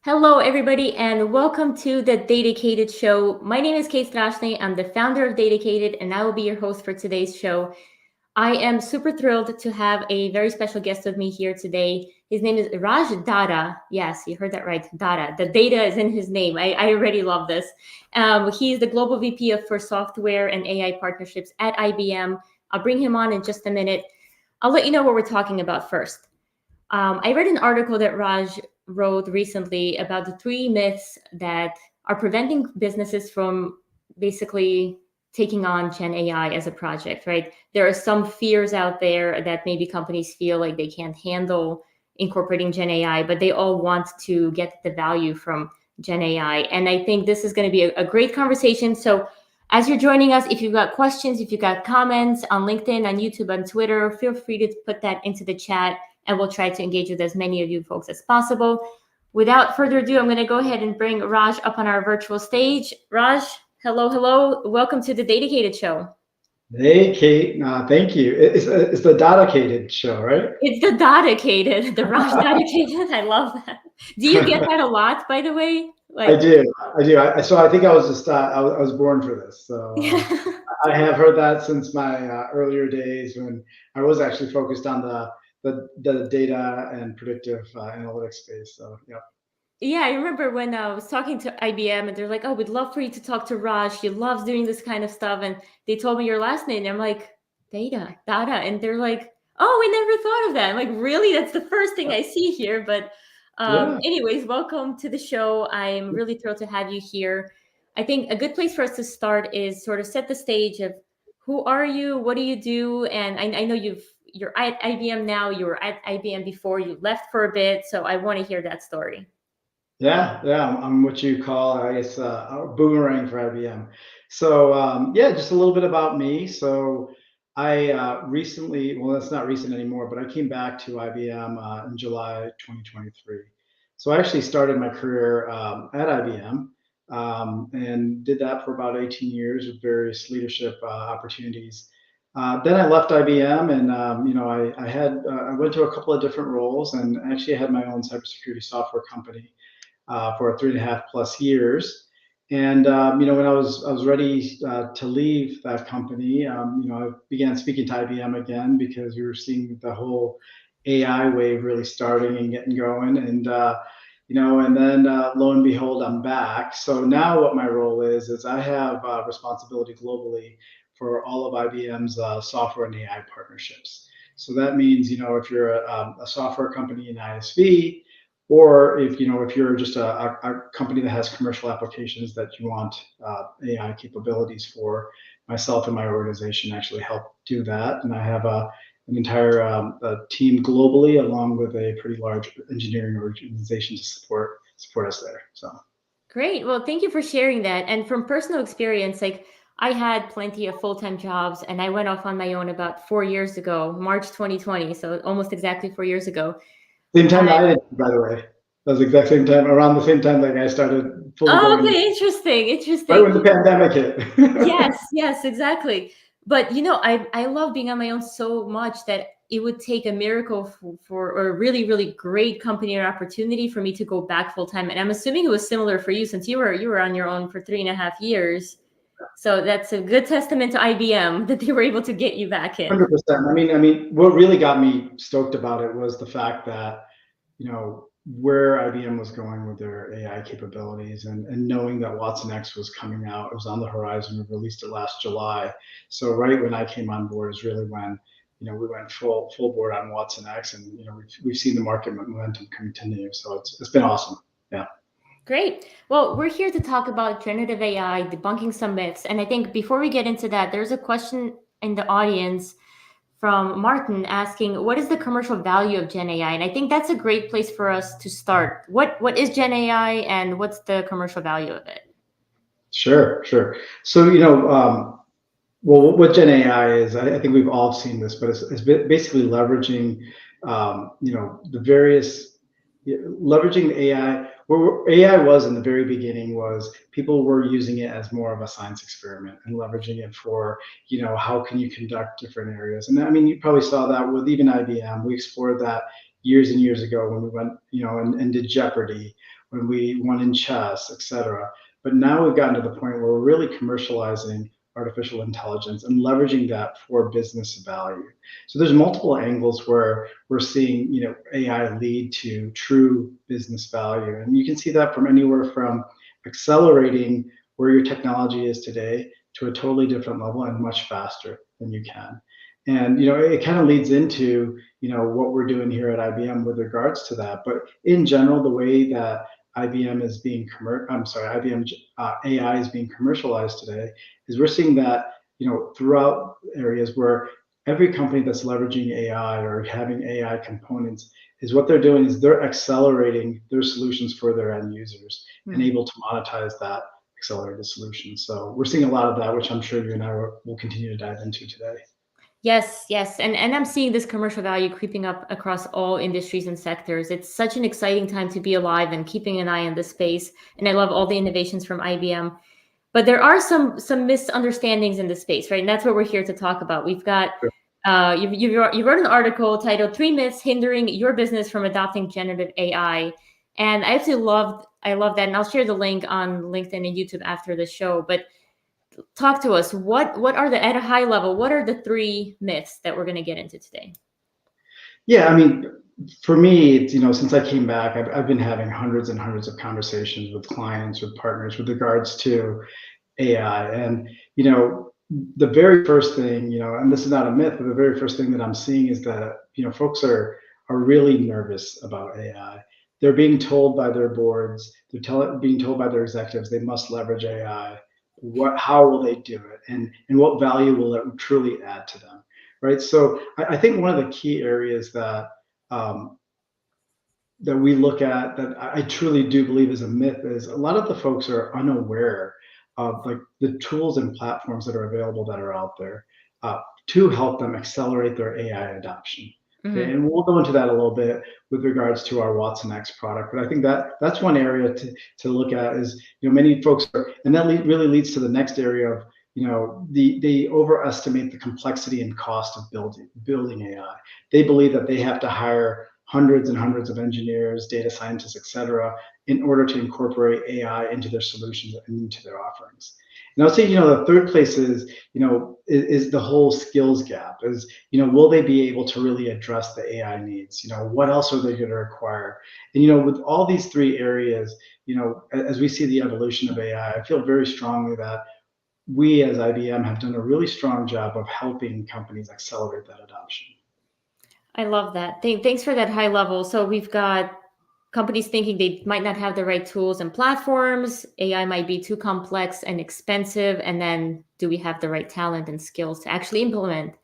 Hello, everybody, and welcome to the DATAcated Show. My name is Kate Strashny. I'm the founder of DATAcated, and I will be your host for today's show. I am super thrilled to have a very special guest with me here today. His name is Raj Datta. Yes, you heard that right, Datta. The data is in his name. I already love this. He is the Global VP for Software and AI Partnerships at IBM. I'll bring him on in just a minute. I'll let you know what we're talking about first. I read an article that Raj wrote recently about the three myths that are preventing businesses from basically taking on Gen AI as a project, right? There are some fears out there that maybe companies feel like they can't handle incorporating Gen AI, but they all want to get the value from Gen AI. And I think this is going to be a great conversation. So as you're joining us, if you've got questions, if you've got comments on LinkedIn, on YouTube, on Twitter, feel free to put that into the chat and we'll try to engage with as many of you folks as possible. Without further ado, I'm going to go ahead and bring Raj up on our virtual stage. Raj, hello. Welcome to the DATAcated Show. Hey, Kate. Thank you. It's the DATAcated show, right? It's the DATAcated, the Raj DATAcated. I love that. Do you get that a lot, by the way? I do. So I think I was just I was born for this. So I have heard that since my earlier days when I was actually focused on the data and predictive analytics space. So yeah. Yeah, I remember when I was talking to IBM and they're like, "Oh, we'd love for you to talk to Raj. He loves doing this kind of stuff." And they told me your last name. And I'm like, Data. And they're like, "Oh, we never thought of that." I'm like, "Really? That's the first thing I see here." But Yeah. anyways, welcome to the show. I'm really thrilled to have you here. I think a good place for us to start is sort of set the stage of who are you, what do you do, and I know you're at IBM now. You were at IBM before you left for a bit, so I want to hear that story. Yeah. I'm what you call, I guess, a boomerang for IBM. So yeah, just a little bit about me. So I recently, well, that's not recent anymore, but I came back to IBM in July 2023. So I actually started my career at IBM and did that for about 18 years with various leadership opportunities. Then I left IBM, and I went to a couple of different roles, and actually I had my own cybersecurity software company for 3.5+ years. And when I was ready to leave that company, I began speaking to IBM again because we were seeing the whole AI wave really starting and getting going. And then lo and behold, I'm back. So now what my role is I have responsibility globally for all of IBM's software and AI partnerships. So that means, if you're a software company in ISV, or if you're just a company that has commercial applications that you want AI capabilities for, myself and my organization actually help do that. And I have an entire team globally, along with a pretty large engineering organization to support us there. So Great. Well, thank you for sharing that. And from personal experience, like I had plenty of full-time jobs and I went off on my own about 4 years ago, March 2020. So almost exactly 4 years ago. same time I did, by the way. That was the exact same time, around the same time that I started fully Oh, going, okay. right Interesting. when the pandemic hit. Yes, exactly. But I love being on my own so much that it would take a miracle for a really great company or opportunity for me to go back full time. And I'm assuming it was similar for you since you were on your own for 3.5 years. So that's a good testament to IBM that they were able to get you back in. 100%. What really got me stoked about it was the fact that, where IBM was going with their AI capabilities, and knowing that Watson X was coming out. It was on the horizon. We released it last July. So right when I came on board is really when, we went full board on Watson X, and, we've seen the market momentum continue. So it's been awesome. Yeah. Great. Well, we're here to talk about generative AI, debunking some myths. And I think before we get into that, there's a question in the audience from Martin asking, what is the commercial value of Gen AI? And I think that's a great place for us to start. What is Gen AI and what's the commercial value of it? Sure. So, well, what Gen AI is, I think we've all seen this, but it's basically leveraging, the various, leveraging the AI. Where AI was in the very beginning was people were using it as more of a science experiment and leveraging it for, how can you conduct different areas. And you probably saw that with even IBM. We explored that, years and years ago when we went, and did Jeopardy, when we won in chess, etc. But now we've gotten to the point where we're really commercializing artificial intelligence and leveraging that for business value. So there's multiple angles where we're seeing, AI lead to true business value. And you can see that from anywhere from accelerating where your technology is today to a totally different level and much faster than you can. And it kind of leads into what we're doing here at IBM with regards to that. But in general, the way that IBM AI is being commercialized today is we're seeing that throughout areas where every company that's leveraging AI or having AI components is what they're doing is they're accelerating their solutions for their end users and able to monetize that accelerated solution. So we're seeing a lot of that, which I'm sure you and I will continue to dive into today. Yes, yes. And I'm seeing this commercial value creeping up across all industries and sectors. It's such an exciting time to be alive and keeping an eye on this space. And I love all the innovations from IBM. But there are some misunderstandings in the space, right? And that's what we're here to talk about. We've got you wrote an article titled "3 Myths Hindering Your Business from Adopting Generative AI," and I love that. And I'll share the link on LinkedIn and YouTube after the show. But talk to us. What are at a high level? What are the 3 myths that we're going to get into today? Yeah, I mean, for me, it's, since I came back, I've been having hundreds and hundreds of conversations with clients, with partners, with regards to AI. And, the very first thing, and this is not a myth, but the very first thing that I'm seeing is that, folks are really nervous about AI. They're being told by their boards, being told by their executives, they must leverage AI. How will they do it? And what value will it truly add to them? Right. So I think one of the key areas that that we look at that I truly do believe is a myth is a lot of the folks are unaware of like the tools and platforms that are available that are out there to help them accelerate their AI adoption. Okay, and we'll go into that a little bit with regards to our Watson X product, but I think that's one area to look at is many folks are, and that really leads to the next area of they overestimate the complexity and cost of building AI. They believe that they have to hire hundreds and hundreds of engineers, data scientists, et cetera, in order to incorporate AI into their solutions and into their offerings. And I would say, the third place is, is the whole skills gap. Is, will they be able to really address the AI needs? What else are they going to require? And, with all these 3 areas, as we see the evolution of AI, I feel very strongly that we as IBM have done a really strong job of helping companies accelerate that adoption. I love that. Thanks for that high level. So we've got companies thinking they might not have the right tools and platforms. AI might be too complex and expensive. And then do we have the right talent and skills to actually implement?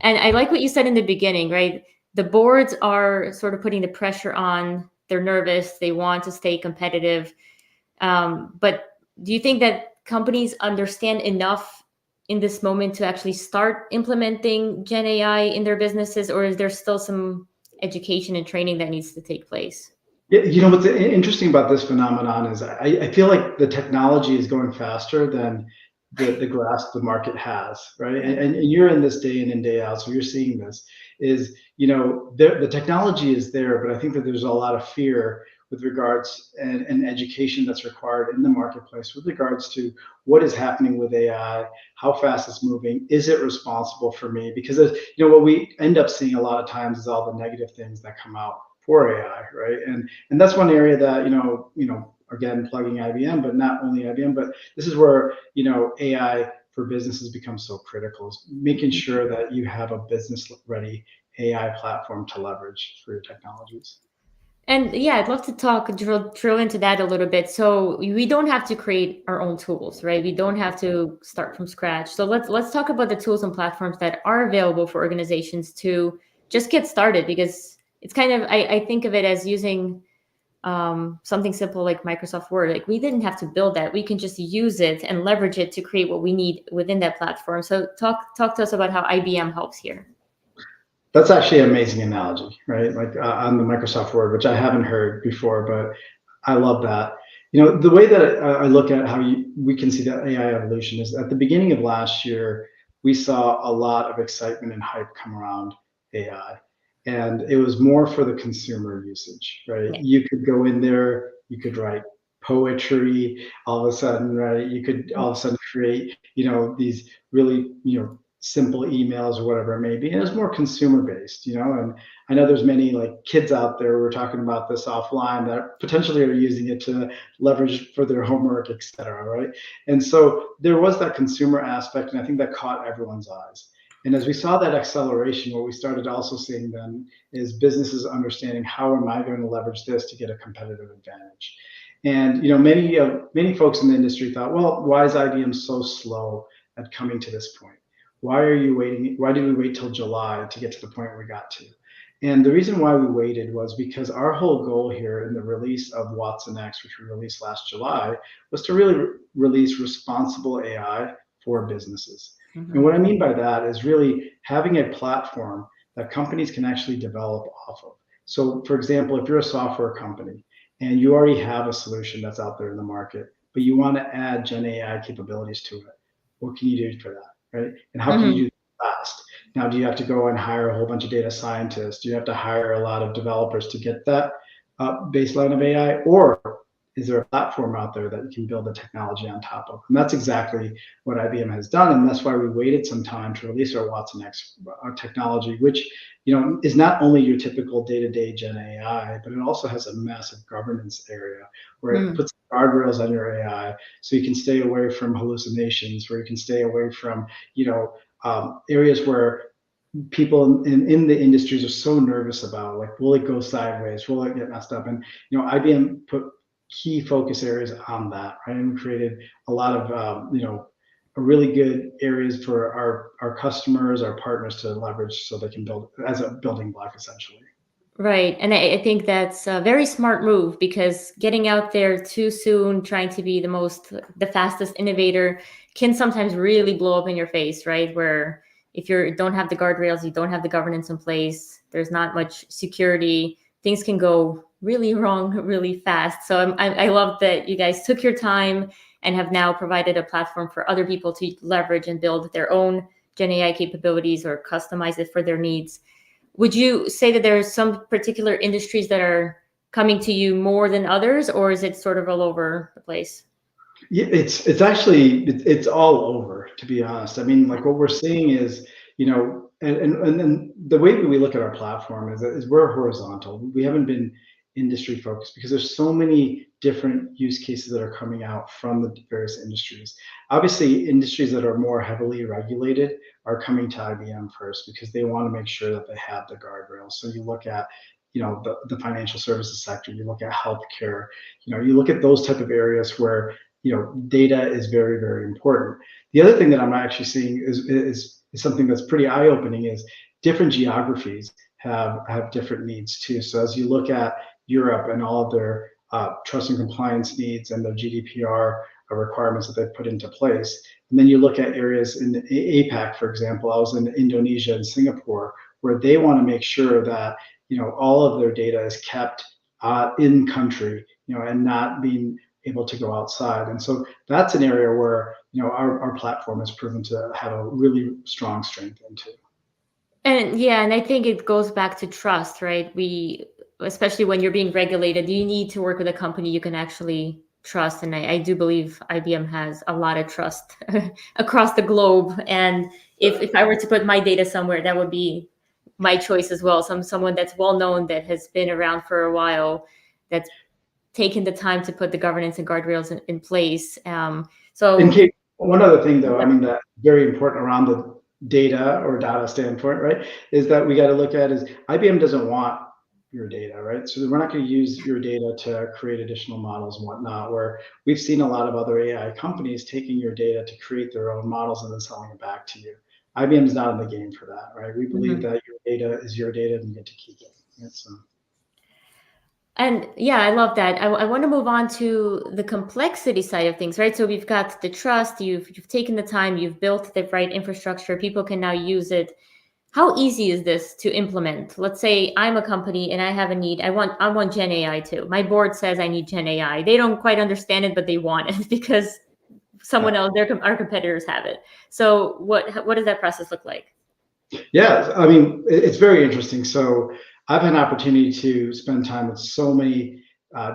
And I like what you said in the beginning, right? The boards are sort of putting the pressure on. They're nervous. They want to stay competitive. But do you think that companies understand enough in this moment to actually start implementing Gen AI in their businesses, or is there still some education and training that needs to take place? Yeah, what's interesting about this phenomenon is I feel like the technology is going faster than the grasp the market has, right? And you're in this day in and day out, so you're seeing this is, the technology is there, but I think that there's a lot of fear with regards and education that's required in the marketplace with regards to what is happening with AI, how fast it's moving, is it responsible for me? Because what we end up seeing a lot of times is all the negative things that come out for AI, right? And that's one area that again plugging IBM, but not only IBM, but this is where AI for businesses becomes so critical, is making sure that you have a business-ready AI platform to leverage for your technologies. And yeah, I'd love to drill into that a little bit. So we don't have to create our own tools, right? We don't have to start from scratch. So let's talk about the tools and platforms that are available for organizations to just get started, because it's kind of, I think of it as using something simple like Microsoft Word. Like we didn't have to build that. We can just use it and leverage it to create what we need within that platform. So talk to us about how IBM helps here. That's actually an amazing analogy, right? Like on the Microsoft Word, which I haven't heard before, but I love that. The way that I look at how we can see that AI evolution is at the beginning of last year, we saw a lot of excitement and hype come around AI. and it was more for the consumer usage, right? Yeah. You could go in there, you could write poetry all of a sudden, right? You could all of a sudden create, these really, simple emails or whatever it may be. And it was more consumer based, and I know there's many like kids out there, we're talking about this offline, that potentially are using it to leverage for their homework, et cetera, right? And so there was that consumer aspect, and I think that caught everyone's eyes. And as we saw that acceleration, what we started also seeing then is businesses understanding, how am I going to leverage this to get a competitive advantage? And many folks in the industry thought, well, why is IBM so slow at coming to this point? Why are you waiting? Why did we wait till July to get to the point we got to? And the reason why we waited was because our whole goal here in the release of Watson X, which we released last July, was to really release responsible AI for businesses. Mm-hmm. And what I mean by that is really having a platform that companies can actually develop off of. So for example, if you're a software company and you already have a solution that's out there in the market, but you want to add Gen AI capabilities to it, what can you do for that, right? And how can you do it fast? Now, do you have to go and hire a whole bunch of data scientists? Do you have to hire a lot of developers to get that baseline of AI? Or is there a platform out there that you can build the technology on top of? And that's exactly what IBM has done. And that's why we waited some time to release our Watson X, our technology, which is not only your typical day-to-day Gen AI, but it also has a massive governance area where it puts guardrails on your AI, so you can stay away from hallucinations, where you can stay away from areas where people in the industries are so nervous about, like, will it go sideways? Will it get messed up? And IBM put key focus areas on that, right? And we created a lot of a really good areas for our customers, our partners to leverage, so they can build as a building block essentially. Right. And I think that's a very smart move, because getting out there too soon, trying to be the fastest innovator, can sometimes really blow up in your face, right? Where if you don't have the guardrails, you don't have the governance in place, there's not much security, things can go really wrong really fast. So I love that you guys took your time and have now provided a platform for other people to leverage and build their own Gen AI capabilities or customize it for their needs. Would you say that there are some particular industries that are coming to you more than others, or is it sort of all over the place? Yeah, it's actually it's all over, to be honest. I mean, like, what we're seeing is, and the way that we look at our platform is we're horizontal. We haven't been industry focused because there's so many different use cases that are coming out from the various industries. Obviously, industries that are more heavily regulated are coming to IBM first because they want to make sure that they have the guardrails. So you look at the financial services sector, you look at healthcare, you look at those type of areas where data is very, very important. The other thing that I'm actually seeing is something that's pretty eye-opening, is different geographies have different needs too. So as you look at Europe and all of their trust and compliance needs and their GDPR requirements that they've put into place, and then you look at areas in APAC, for example. I was in Indonesia and Singapore, where they want to make sure that all of their data is kept in country, and not being able to go outside. And so that's an area where our platform has proven to have a really strong strength into. And yeah, and I think it goes back to trust, right? Especially when you're being regulated, you need to work with a company you can actually trust. And I do believe IBM has a lot of trust across the globe. And if I were to put my data somewhere, that would be my choice as well. Someone that's well known, that has been around for a while, that's taken the time to put the governance and guardrails in place. And Kate, one other thing though, I mean, that's very important around the data standpoint, right, is that we got to look at is IBM doesn't want your data, right? So we're not going to use your data to create additional models and whatnot, where we've seen a lot of other AI companies taking your data to create their own models and then selling it back to you. IBM is not in the game for that, right? We believe that your data is your data and you get to keep it. Right? So. And yeah, I love that. I want to move on to the complexity side of things, right? So we've got the trust, you've taken the time, you've built the right infrastructure, people can now use it. How easy is this to implement? Let's say I'm a company and I have a need. I want Gen AI too. My board says I need Gen AI. They don't quite understand it, but they want it because someone else, our competitors have it. So what does that process look like? Yeah, I mean, it's very interesting. So I've had an opportunity to spend time with so many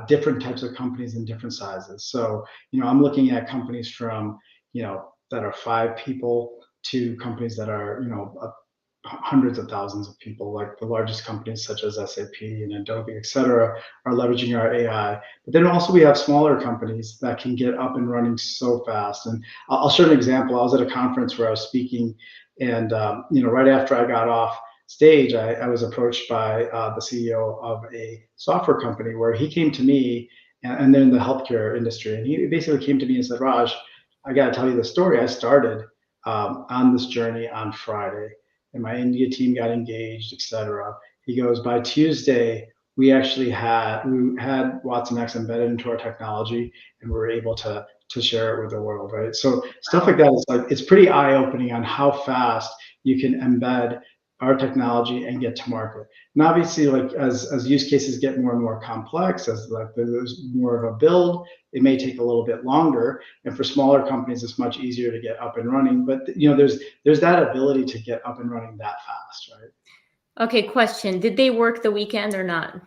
different types of companies in different sizes. So, I'm looking at companies from, that are 5 people to companies that are, hundreds of thousands of people, like the largest companies such as SAP and Adobe, et cetera, are leveraging our AI. But then also we have smaller companies that can get up and running so fast. And I'll share an example. I was at a conference where I was speaking, and right after I got off stage, I was approached by the CEO of a software company where he came to me, and they're in the healthcare industry, and he basically came to me and said, Raj, I got to tell you the story. I started on this journey on Friday, and my India team got engaged, etc. He goes, by Tuesday, we had Watson X embedded into our technology, and we were able to share it with the world, right? So stuff like that is like, it's pretty eye opening on how fast you can embed our technology and get to market. And obviously, like as use cases get more and more complex, as like there's more of a build, it may take a little bit longer. And for smaller companies, it's much easier to get up and running. But there's that ability to get up and running that fast, right? Okay, question. Did they work the weekend or not?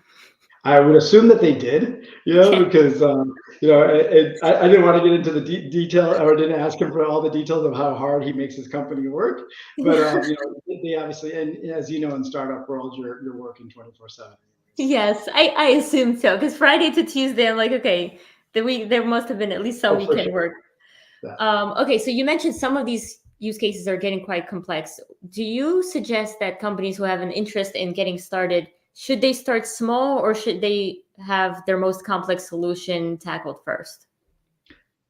I would assume that they did, Okay. because I didn't want to get into the detail, or didn't ask him for all the details of how hard he makes his company work. But they obviously, and as you know, in startup world, you're working 24/7. Yes, I assume so. Because Friday to Tuesday, I'm like, okay, there must have been at least some Oh, for weekend sure. work. Yeah. Okay, so you mentioned some of these use cases are getting quite complex. Do you suggest that companies who have an interest in getting started, should they start small or should they have their most complex solution tackled first?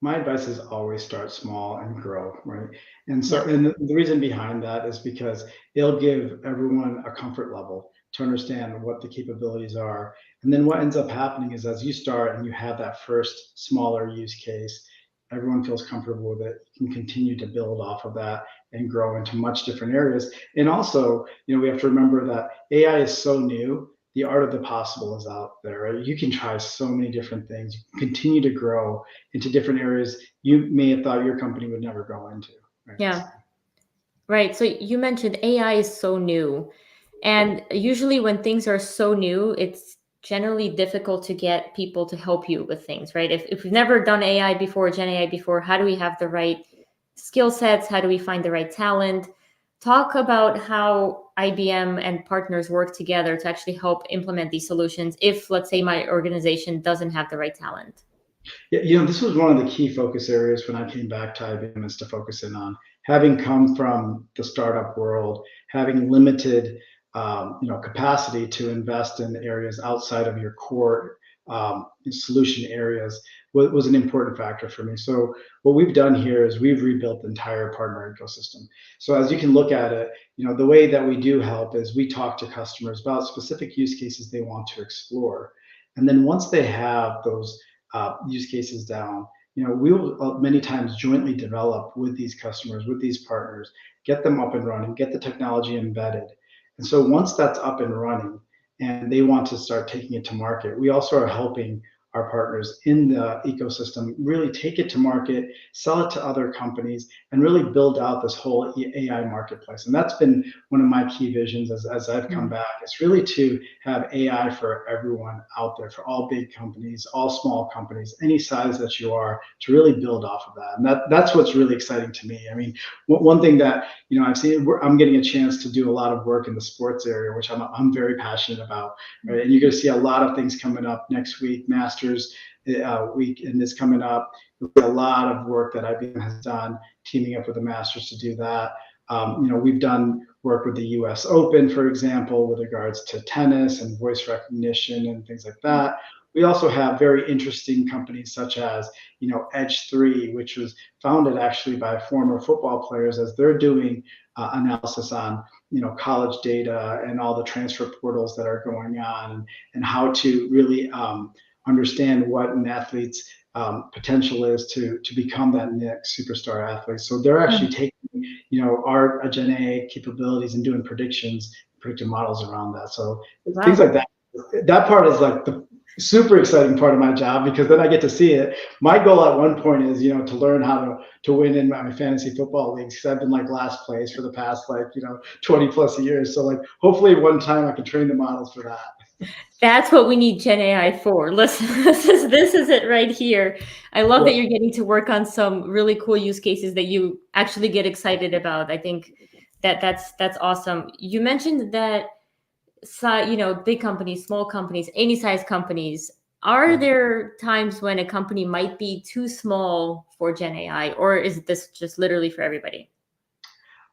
My advice is always start small and grow, right? And so, Yeah. and the reason behind that is because it'll give everyone a comfort level to understand what the capabilities are. And then what ends up happening is, as you start and you have that first smaller use case, everyone feels comfortable with it. You can continue to build off of that and grow into much different areas. And also, we have to remember that AI is so new. The art of the possible is out there, right? You can try so many different things. You can continue to grow into different areas you may have thought your company would never go into. Right. Yeah. Right. So you mentioned AI is so new. And usually when things are so new, it's generally difficult to get people to help you with things, right? If we've never done AI before, Gen AI before, how do we have the right skill sets? How do we find the right talent? Talk about how IBM and partners work together to actually help implement these solutions if, let's say, my organization doesn't have the right talent. Yeah, this was one of the key focus areas when I came back to IBM, is to focus in on, having come from the startup world, having limited, capacity to invest in areas outside of your core solution areas, was an important factor for me. So what we've done here is we've rebuilt the entire partner ecosystem. So as you can look at it, the way that we do help is we talk to customers about specific use cases they want to explore. And then once they have those use cases down, we will many times jointly develop with these customers, with these partners, get them up and running, get the technology embedded. And so once that's up and running and they want to start taking it to market, we also are helping our partners in the ecosystem really take it to market, sell it to other companies, and really build out this whole AI marketplace. And that's been one of my key visions as I've come back. It's really to have AI for everyone out there, for all big companies, all small companies, any size that you are, to really build off of that. And that's what's really exciting to me. I mean, one thing that I've seen, I'm getting a chance to do a lot of work in the sports area, which I'm very passionate about. Right? And you're going to see a lot of things coming up next week. Masters week and is coming up. There'll be a lot of work that IBM has done, teaming up with the Masters to do that. We've done work with the U.S. Open, for example, with regards to tennis and voice recognition and things like that. We also have very interesting companies such as, Edge3, which was founded actually by former football players, as they're doing analysis on, college data and all the transfer portals that are going on, and how to really understand what an athlete's potential is to become that next superstar athlete. So they're actually taking, our GenAI capabilities and doing predictive models around that. So things Wow. like that. That part is like super exciting part of my job because then I get to see it. My goal at one point is, to learn how to win in my fantasy football leagues because I've been like last place for the past 20 plus years. So like hopefully one time I can train the models for that. That's what we need Gen AI for. Listen, this is it right here. I love that Yeah. you're getting to work on some really cool use cases that you actually get excited about. I think that's awesome. You mentioned that big companies, small companies, any size companies. Are Yeah. there times when a company might be too small for Gen AI, or is this just literally for everybody?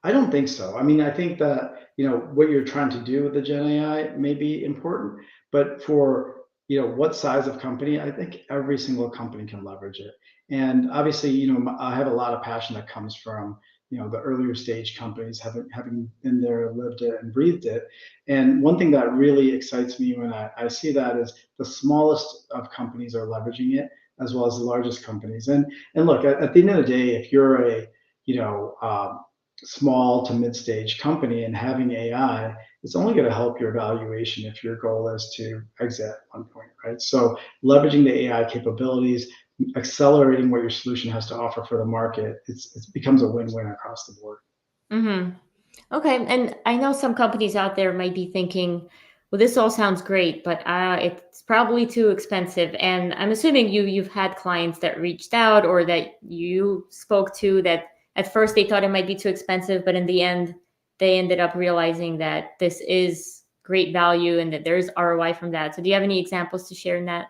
I don't think so. I mean, I think that, what you're trying to do with the Gen AI may be important, but for, what size of company, I think every single company can leverage it. And obviously, I have a lot of passion that comes from, the earlier stage companies having been there, lived it and breathed it. And one thing that really excites me when I see that is the smallest of companies are leveraging it as well as the largest companies. And look, at the end of the day, if you're a, you know, small to mid-stage company and having AI, it's only going to help your valuation if your goal is to exit at one point, right? So leveraging the AI capabilities, accelerating what your solution has to offer for the market, it becomes a win-win across the board. Mm-hmm. Okay, and I know some companies out there might be thinking, well, this all sounds great, but it's probably too expensive. And I'm assuming you've had clients that reached out or that you spoke to that at first they thought it might be too expensive, but in the end they ended up realizing that this is great value and that there's ROI from that. So do you have any examples to share in that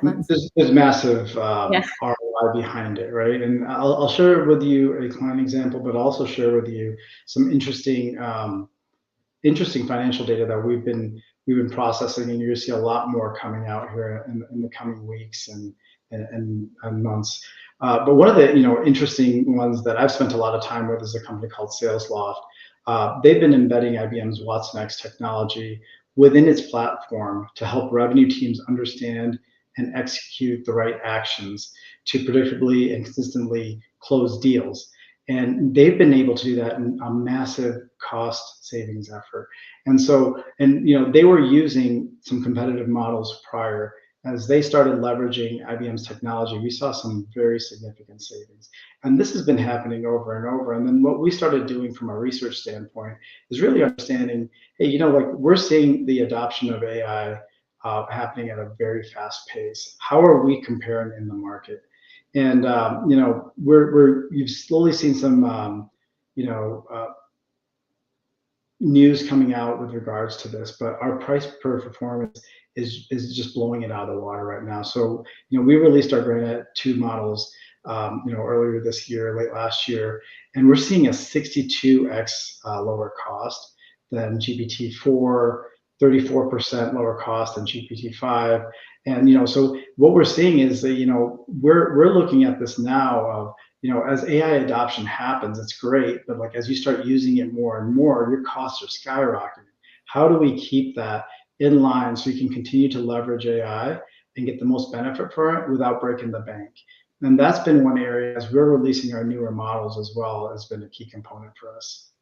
lens? There's massive Yeah. ROI behind it, right? And I'll share with you a client example, but also share with you some interesting financial data that we've been processing, and you're gonna see a lot more coming out here in the coming weeks and months. But one of the interesting ones that I've spent a lot of time with is a company called SalesLoft. They've been embedding IBM's watsonx technology within its platform to help revenue teams understand and execute the right actions to predictably and consistently close deals. And they've been able to do that in a massive cost savings effort. And so, they were using some competitive models prior. As they started leveraging IBM's technology, we saw some very significant savings. And this has been happening over and over. And then what we started doing from a research standpoint is really understanding, hey, like we're seeing the adoption of AI happening at a very fast pace. How are we comparing in the market? And you've slowly seen some you know uh, news coming out with regards to this, but our price per performance is just blowing it out of the water right now. So we released our Granite 2 models earlier this year, late last year, and we're seeing a 62x lower cost than GPT-4, 34% lower cost than GPT-5. And so what we're seeing is that we're looking at this now of as AI adoption happens, it's great, but like as you start using it more and more, your costs are skyrocketing. How do we keep that in line so you can continue to leverage AI and get the most benefit for it without breaking the bank? And that's been one area as we're releasing our newer models as well has been a key component for us.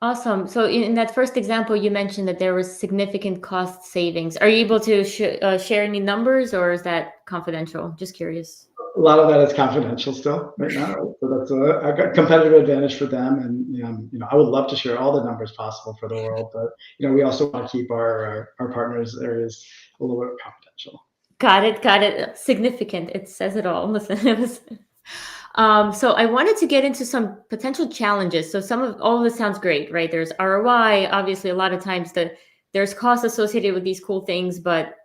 Awesome. So in that first example, you mentioned that there was significant cost savings. Are you able to share any numbers, or is that confidential? Just curious. A lot of that is confidential still right now, right? So that's a competitive advantage for them. And I would love to share all the numbers possible for the world, but we also want to keep our partners areas a little bit confidential. Got it. Got it. Significant. It says it all. Listen, it was. So I wanted to get into some potential challenges. So some of all of this sounds great, right? There's ROI. Obviously, a lot of times there's costs associated with these cool things, but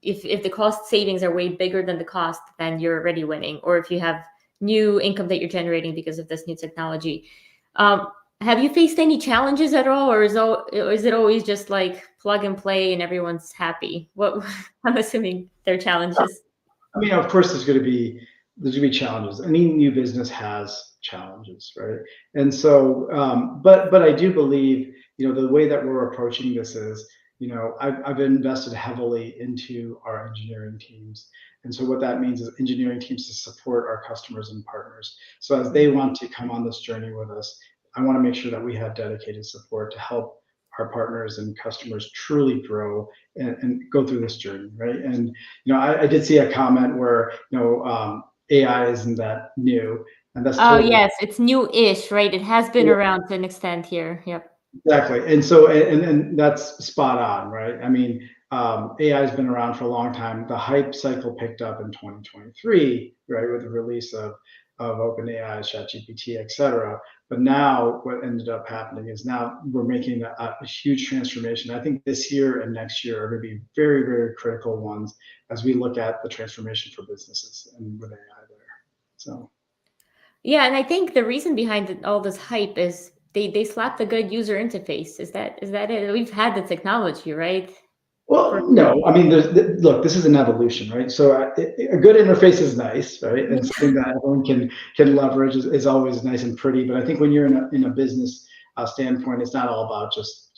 if the cost savings are way bigger than the cost, then you're already winning. Or if you have new income that you're generating because of this new technology. Um, have you faced any challenges at all, or is it always just like plug and play and everyone's happy? What I'm assuming there are challenges. I mean, of course, there's gonna be challenges. Any new business has challenges, right? And so, but I do believe, the way that we're approaching this is, I've invested heavily into our engineering teams. And so what that means is engineering teams to support our customers and partners. So as they want to come on this journey with us, I want to make sure that we have dedicated support to help our partners and customers truly grow and go through this journey, right? And I did see a comment where AI isn't that new, and that's Oh, totally yes, it's new-ish, right? It has been around to an extent here. Yep. exactly. And so and that's spot on, right? I mean, AI has been around for a long time. The hype cycle picked up in 2023, right, with the release of OpenAI, ChatGPT, et cetera. But now what ended up happening is now we're making a huge transformation. I think this year and next year are going to be very, very critical ones as we look at the transformation for businesses and with AI there. So. Yeah, and I think the reason behind all this hype is they slapped a good user interface. Is that it? We've had the technology, right? For Well, no, I mean, look, this is an evolution, right? So a good interface is nice, right? And something that everyone can leverage is always nice and pretty. But I think when you're in a business standpoint, it's not all about just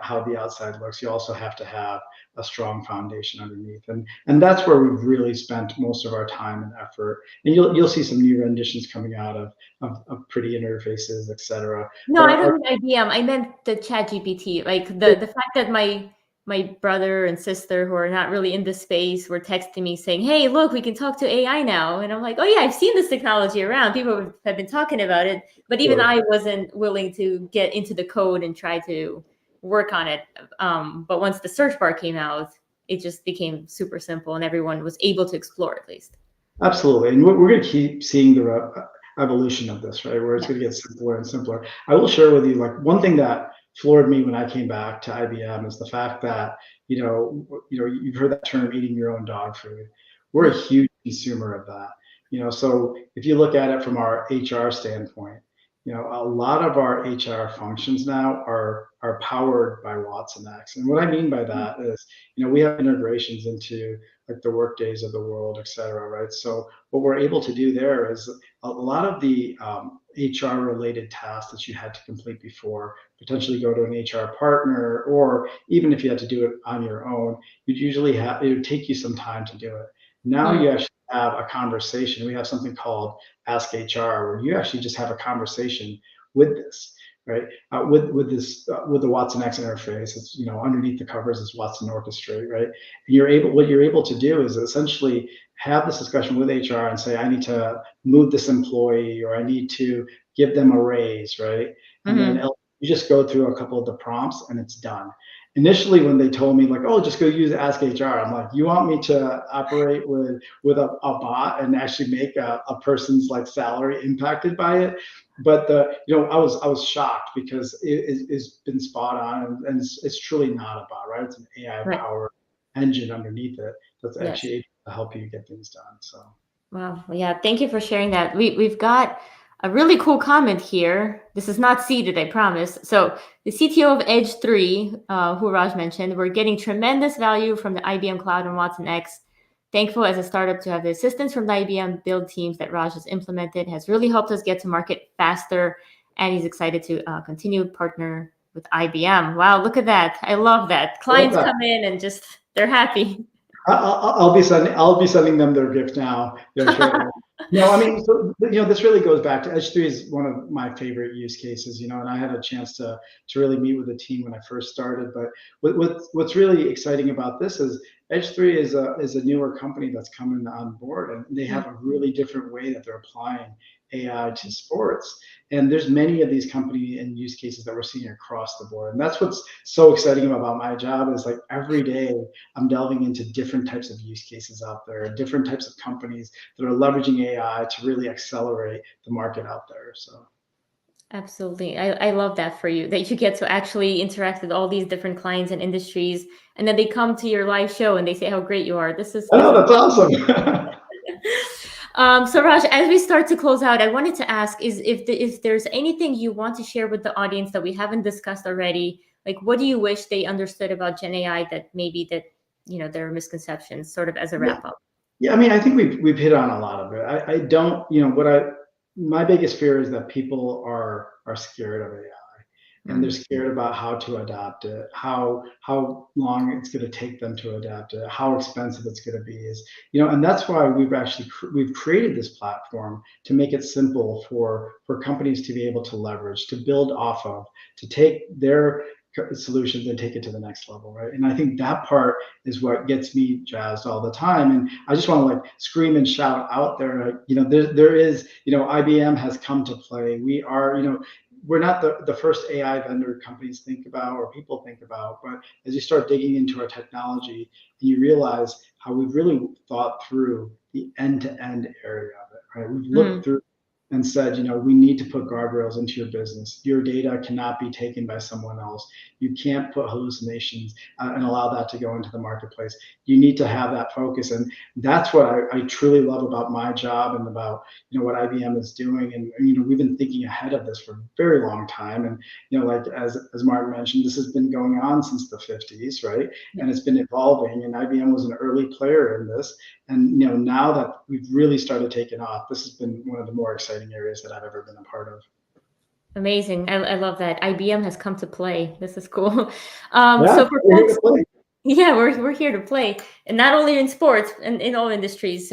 how the outside looks. You also have to have a strong foundation underneath, and that's where we've really spent most of our time and effort. And you'll see some new renditions coming out of pretty interfaces, et cetera. No, But I don't mean IBM. I meant the Chat GPT. Like the fact that my brother and sister who are not really in this space were texting me saying, "Hey, look, we can talk to AI now." And I'm like, "Oh yeah, I've seen this technology around. People have been talking about it, but even I wasn't willing to get into the code and try to work on it." But once the search bar came out, it just became super simple, and everyone was able to explore at least. Absolutely, and we're going to keep seeing the evolution of this, right? Where it's Yeah. going to get simpler and simpler. I will share with you, like one thing that floored me when I came back to IBM is the fact that you've heard that term, eating your own dog food. We're a huge consumer of that. So if you look at it from our HR standpoint, a lot of our HR functions now are powered by Watson X. And what I mean by that is, we have integrations into like the Workdays of the world, et cetera, right? So what we're able to do there is a lot of the HR related tasks that you had to complete before, potentially go to an HR partner, or even if you had to do it on your own, it would take you some time to do it. Now Mm, you actually have a conversation. We have something called Ask HR, where you actually just have a conversation with this, right? With the Watson X interface. It's underneath the covers is Watson Orchestrate, right? And what you're able to do is essentially have this discussion with HR and say, I need to move this employee, or I need to give them a raise, right? And then mhm. you just go through a couple of the prompts and it's done. Initially, when they told me like, oh, just go use Ask HR, I'm like, you want me to operate with a bot and actually make a person's like salary impacted by it? But I was shocked because it's been spot on, and it's truly not a bot, right? It's an AI Right. powered engine underneath it that's Yes. actually able to help you get things done. So Wow. Well, yeah. Thank you for sharing that. We've got a really cool comment here. This is not seeded, I promise. So the CTO of Edge 3, who Raj mentioned, we're getting tremendous value from the IBM Cloud and Watson X. Thankful as a startup to have the assistance from the IBM build teams that Raj has implemented, has really helped us get to market faster. And he's excited to continue partner with IBM. Wow, look at that. I love that. I love Clients that. come in and just, they're happy. I'll be sending them their gift now. Shortly. No, I mean, so, this really goes back to Edge 3 is one of my favorite use cases, and I had a chance to really meet with the team when I first started. But what's really exciting about this is Edge 3 is a newer company that's coming on board, and they have a really different way that they're applying AI to sports. And there's many of these company and use cases that we're seeing across the board. And that's what's so exciting about my job is like every day I'm delving into different types of use cases out there, different types of companies that are leveraging AI to really accelerate the market out there. So Absolutely. I love that for you, that you get to actually interact with all these different clients and industries, and then they come to your live show and they say how great you are. This is I this know is that's awesome. So Raj, as we start to close out, I wanted to ask is if there's anything you want to share with the audience that we haven't discussed already, like what do you wish they understood about Gen AI that maybe there are misconceptions, sort of as a Yeah, wrap up. yeah. I mean, I think we've hit on a lot of it. I don't, my biggest fear is that people are scared of AI. And they're Mm, scared about how to adapt it, how long it's going to take them to adapt it, how expensive it's going to be and that's why we've created this platform to make it simple for companies to be able to leverage, to build off of, to take their solutions and take it to the next level, right? And I think that part is what gets me jazzed all the time. And I just want to like scream and shout out there, there is, IBM has come to play. We are, we're not the first AI vendor companies think about or people think about, but as you start digging into our technology and you realize how we've really thought through the end-to-end area of it, right? We've looked through and said, we need to put guardrails into your business. Your data cannot be taken by someone else. You can't put hallucinations and allow that to go into the marketplace. You need to have that focus. And that's what I truly love about my job and about, what IBM is doing. And, we've been thinking ahead of this for a very long time. And, like as Martin mentioned, this has been going on since the 50s, right? And it's been evolving. And IBM was an early player in this. And, now that we've really started taking off, this has been one of the more exciting areas that I've ever been a part of. Amazing. I love that. IBM has come to play. This is cool. Yeah, so for folks, yeah, we're here to play, and not only in sports and in all industries.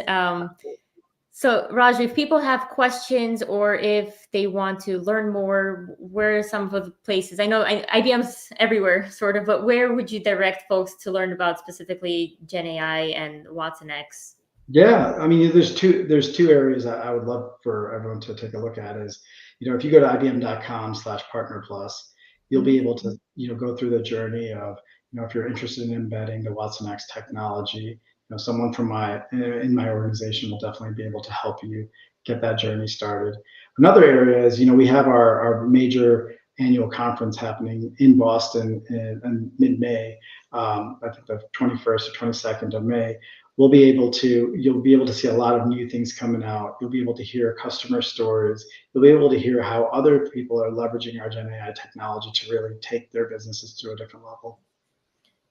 So Raj, if people have questions or if they want to learn more, where are some of the places? I know IBM's everywhere, sort of, but where would you direct folks to learn about specifically GenAI and Watson X? Yeah, I mean, there's two areas I would love for everyone to take a look at is, if you go to ibm.com/partner plus, you'll be able to, go through the journey of, if you're interested in embedding the Watson X technology, someone from in my organization will definitely be able to help you get that journey started. Another area is, we have our major annual conference happening in Boston in mid-May, I think the 21st or 22nd of May. You'll be able to see a lot of new things coming out. You'll be able to hear customer stories. You'll be able to hear how other people are leveraging our GenAI technology to really take their businesses to a different level.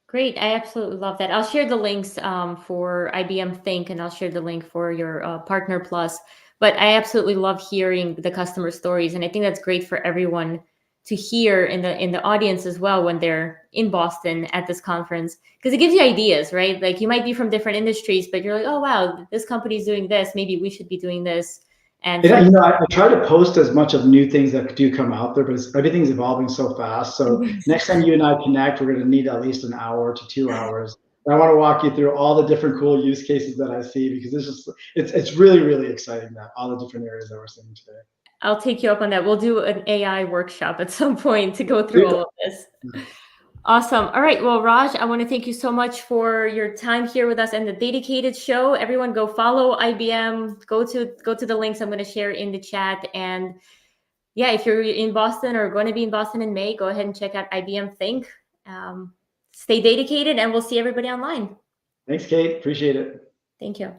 Great. I absolutely love that. I'll share the links for IBM Think, and I'll share the link for your Partner Plus. But I absolutely love hearing the customer stories. And I think that's great for everyone to hear in the audience as well when they're in Boston at this conference, because it gives you ideas, right? Like you might be from different industries, but you're like, oh, wow, this company's doing this. Maybe we should be doing this. And I try to post as much of new things that do come out there, but everything's evolving so fast. So next time you and I connect, we're going to need at least an hour to 2 hours. And I want to walk you through all the different cool use cases that I see, because it's really, really exciting, that all the different areas that we're seeing today. I'll take you up on that. We'll do an AI workshop at some point to go through all of this. Awesome. All right. Well, Raj, I want to thank you so much for your time here with us and the DATAcated Show. Everyone go follow IBM. Go to the links I'm going to share in the chat. And yeah, if you're in Boston or going to be in Boston in May, go ahead and check out IBM Think. Stay DATAcated, and we'll see everybody online. Thanks, Kate. Appreciate it. Thank you.